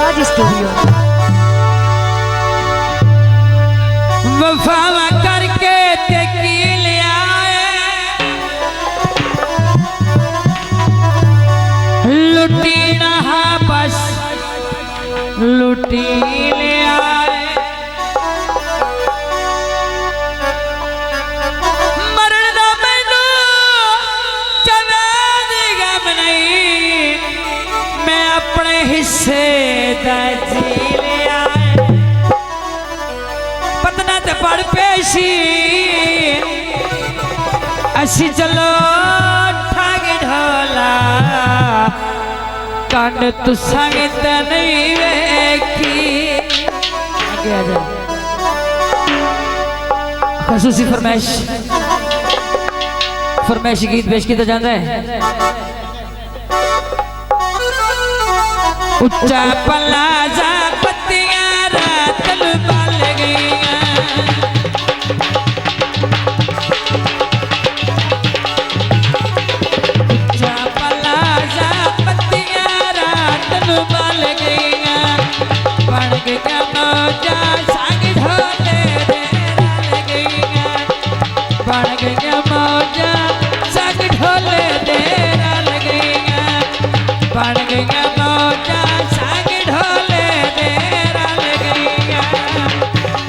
राज studio. वफा करके तेकील आए लुटी नहा बस लुटी ले आए मरण दा मैनू जवाब गम नहीं मैं अपने हिस्से दा जी ले आए पतना ते पड़ पेशी असी चलो ठग ढोला कंड तुसा नहीं वेखी आगे आ जा खसूसी फरमाइश गीत पेश किया जाता है। उच्चा पलाजा पत्तियां रात बल गईयां उच्चा पलाजा पत्तियां रात बल गईयां बन गया मौजा संग ढोले दे रल गईयां बन गया मौजा संग ढोले दे रल गईयां बन गया मौजा संग ढोले दे रल गईयां।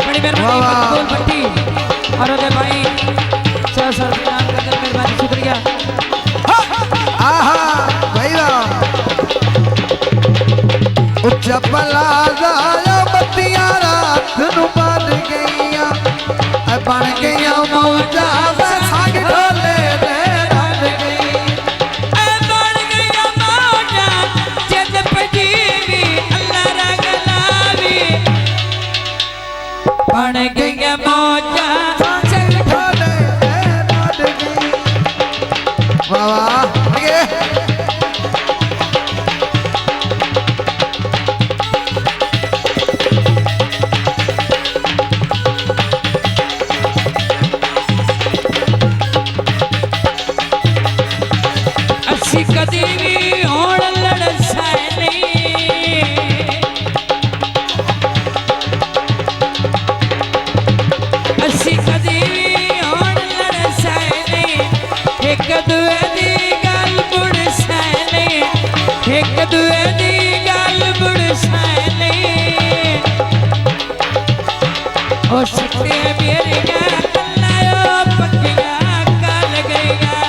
बड़ी मेहरबानी भट्टी और ओदे भाई सर सर नाम करके मेहरबानी शुक्रिया। आहा भाई वाह उच्चा पलाजा बत्तियां रात नू बन गईयां बन गईयां मौजा संग ढोले दे रल गईयां बन गया मौजा जिद पजीवी अल्लाह रंग लावी बन गया मौजा संग ढोले दे रल गईयां। वाह वाह आगे असी कदी भी होण लड़ सैनी असी कदी भी होण लड़ सैनी एक दूए दी गल बुड़ सैनी एक दूए दी गल बुड़ सैनी ओ सिੱਟੇ मेरियां गल्लां पक्कियां गल गईयां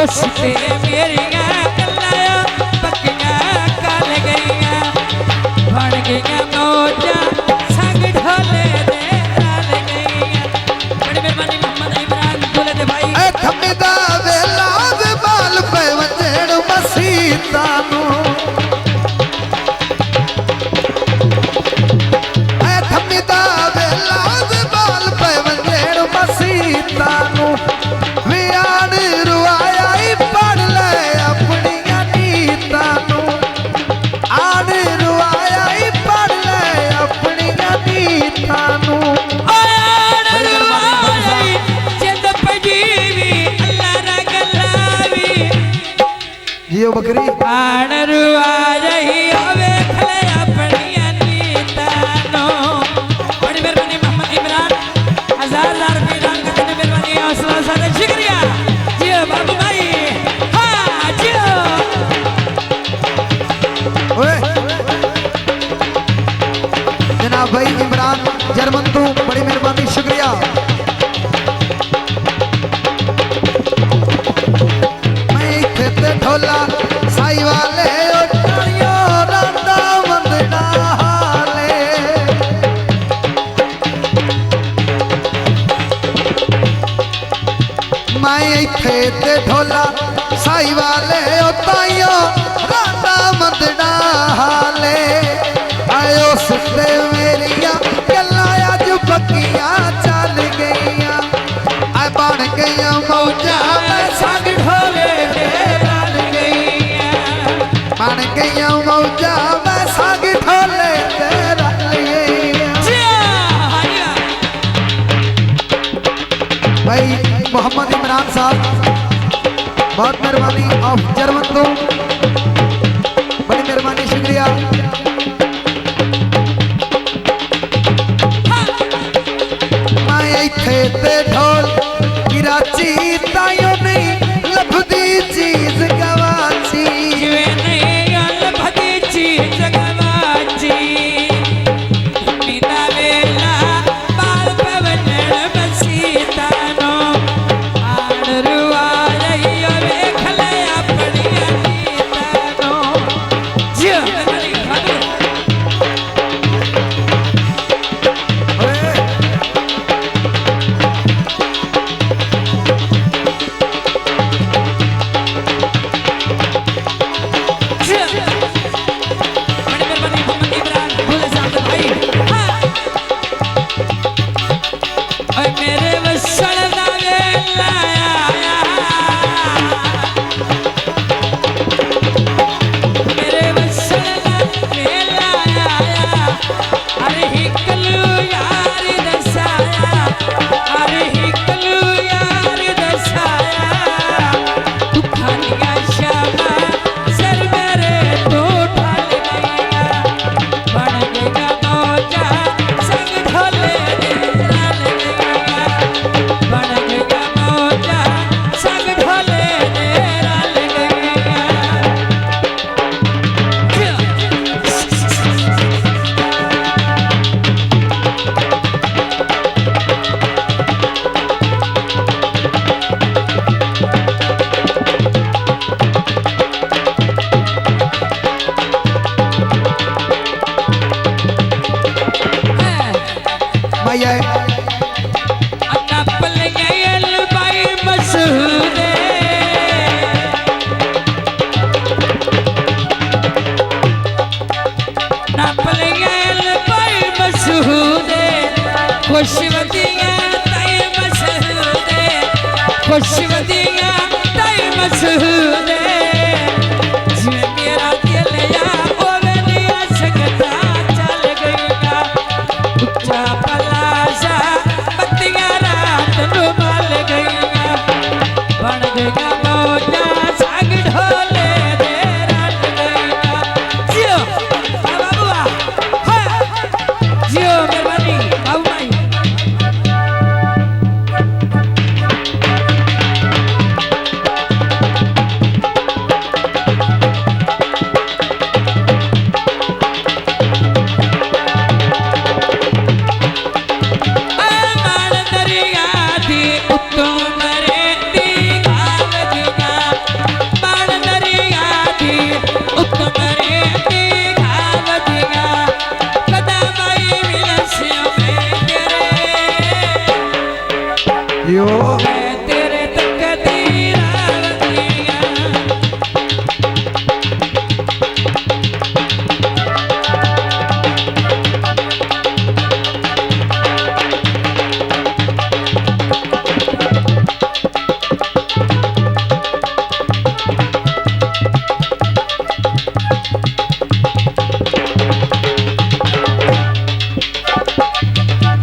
उस ते मेरियां गल्लां पक्कियां गल गईयां बन गईयां मौजा संग ढोले दे रल गईयां। बड़ी मेहरबानी मोहम्मद इमरान दुल्हे दे भाई ए थम्मीदा वेला वे बाल पे वंजण मसीता नू ए थम्मीदा वेला वे बाल पे वंजण मसीता नू वे आन रुआया ही पढ़ ले अपनियां नीतां नू आन रुआया ही पढ़ ले अपनियां नीतां नू जिद पजीवी अल्लाह रंग लावी जियो बकरी आन रुआ रही वेख ले अपनियां नीतां नू। बड़ी मेहरबानी मोहम्मद इमरान हजार रुपये दान करने में मेहरबानी हौसला साथ शुक्रिया जियो बाबू भाई हाँ जियो ओए जनाब भाई इमरान जर्मन तू बड़ी मेहरबानी शुक्रिया। मैं इत्थे ते ढोला साई वाले ओटाणियो रांदा वंदना हाले मैं इत्थे ते ढोला साई वाले ओटाणियो रांदा वंदना हाले आयो सुते मेरिया गल्लां अज पक्कियां चल गईयां आ बन गईयां मौजा संग ढोले दे रल गईयां बन गईयां मौजा संग ढोले दे रल गईयां। भाई मोहम्मद इमरान साहब बहुत मेहरबानी ऑफ जर्मन तो बड़ी मेहरबानी शुक्रिया। नपलियल पर मशहूदे खुशवदियाँ तय मशहूदे खुशवदियाँ तय मशहूदे जिਵੇਂ मेरा दिल या ओवे लिया सकता चल गईगा उच्चा पलाशा बत्तियाँ रात नु मल गईगा बन गईगा मौजा साग ढोले दे रट गईगा जियो बाबा बुआ हाँ जियो मेहरबानी बाबू भाई यो तेरे तकदीरावतियाँ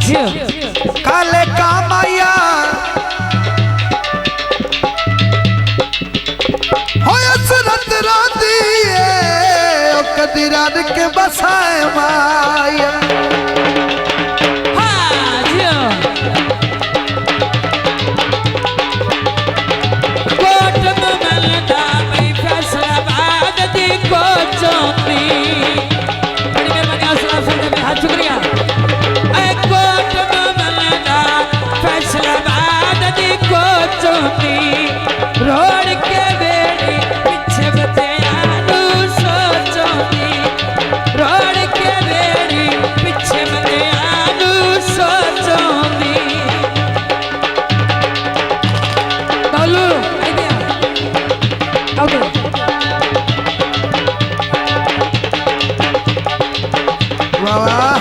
काले कामैया होया सुरत राती ओ कदी रात के बसाए माया हाँ जियो कोट ममलदा में फैसलाबाद दी कोचोंदी बड़ी मेहरबानी हौसला अफजाई में हाथ शुक्रिया कोट ममलदा फैसलाबाद दी कोचोंदी रोड के बेड़ी पीछे बतियानू सोचोंदी रोड के बेड़ी पीछे बतियानू सोचोंदी बालू आइडिया ओके वाह